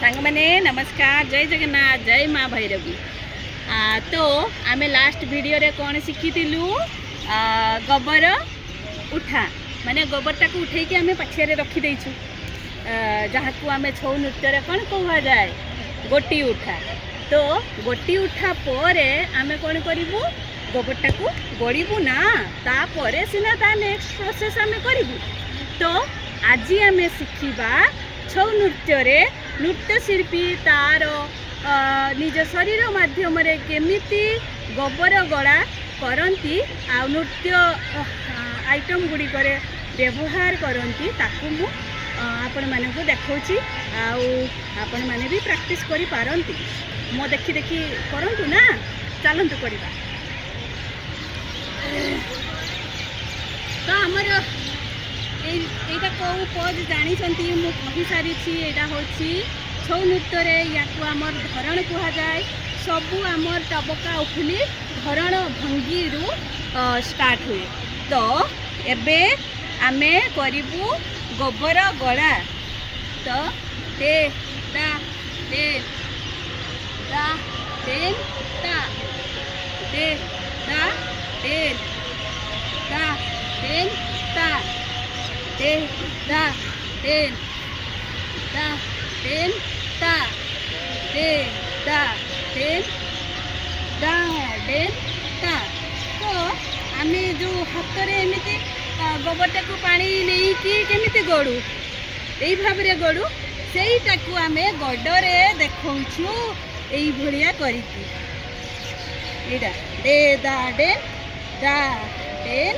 सांग मैंने नमस्कार, जय जगन्नाथ, जय माँ भैरवी। तो आमे लास्ट वीडियो रे कौन शिखी गोबर उठा माने गोबरटा को उठे कि आमे पछिया रखी देछु, जहाँ को आमे छौ नृत्य रे कौन कहा जाए गोटी उठा। तो गोटी उठा परे आमे कौन करिबु गोबरटा को गड़बू ना, तापरे सिना ता नेक्स्ट प्रोसेस आमे करिबु। तो आज आमे शिखिबा छौ नृत्य रे नृत्यशिल्पी तार निज शरीर माध्यम केमिति गोबर गड़ा करती आ नृत्य आइटम गुड़िक व्यवहार करती ताकू मु आपण मानक देखौछि। आपण माने भी प्रैक्टिस करि पारंती, मो देखी देखी करंतु ना। चलंतु करिबा। तो आमर एटा कौ पज जानी मु कहि सारी एटा होछि छौ नृत्य रे याकू आमर धरण कहा जाए। सबू आमर टबका उफुली धरण भंगी रु स्टार्ट हुए। तो एबे आमे करिबू गोबर गड़ा। तो दे दा दे दा देन ता दे दा देन दा देन ता दे दा देन दा देन ता दे दा देन दा देन ता। तो आमे जो हाथ रे एमिति गोबरटा को पानी नहीं कि केमिति गड़ू यही भाव रे गड़ू सेटा को आमे गडरे देखौछु एई भलिया करिकी एटा दे दा देन दा देन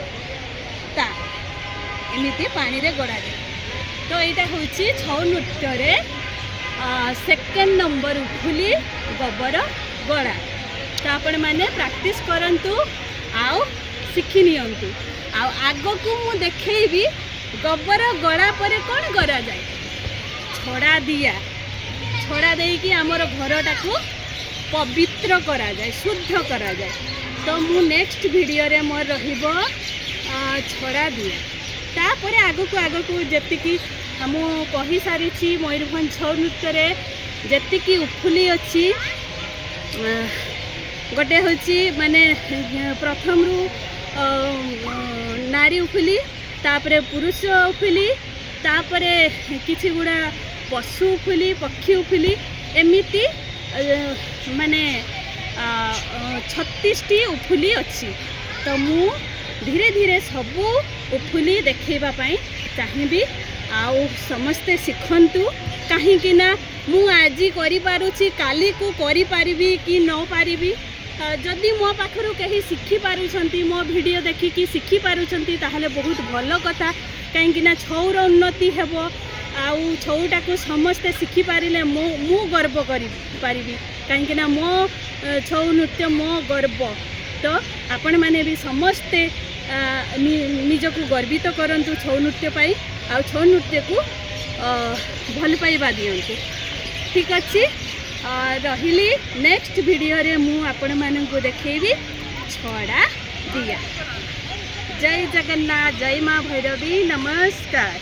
ता एमिति पानी रे गड़ा जाए। तो यहाँ हूँ छौ नृत्य रे सेकेंड नंबर उफुली गोबर गड़ा। तो आपण मैंने प्रैक्टिस करंतु आउ शिखि नियंतु। आग को मु देखैबी गोबर गड़ा पर कौन करा जाए, छड़ा दिया छड़ा देकी आमर घरटा को पवित्र करा जाए, शुद्ध करा जाए। तो मु नेक्स्ट वीडियो रे मोर रहिबो छड़ा दिया। तापर आग को जेतिकी मु कहि सारी मयूरभंज छौ नृत्य रे जेतिकी उफुली अच्छी गोटे होची माने प्रथम रु नारी उफुली, तापरे पुरुष उफुली, तापरे किछि गुड़ा पशु उफुली, पक्षी उफुली, एमिति माने 36टी उफुली अच्छी। तो मु धीरे धीरे सबू उफुली देखैबा पई चाहिबी। आउ समस्ते शिखंतु कहीं ना मु आज करि पारुछि काली को करि पारिबी कि न पारिबी। जदि मो पाखरु कहीं शिखि पारुछंती, मो वीडियो देखिकी शिखि पारुछंती ताहले बहुत भल कथा। कहीं ना छौर उन्नति हेबो, आउ छौटा को समस्ते शिखि पारिले मु गर्व करि पारिबी। कहीं ना मो छौ नृत्य मो गर्व। तो आपण माने भी समस्ते निजको गर्वित करंतु छौ नृत्य पाई, आ छौ नृत्य को भल पाइबा दियंतु। ठीक अच्छे रहिली नेक्स्ट वीडियो रे मु आपण मानकु देखैबी छड़ा दिया। जय जगन्नाथ, जय माँ भैरवी, नमस्कार।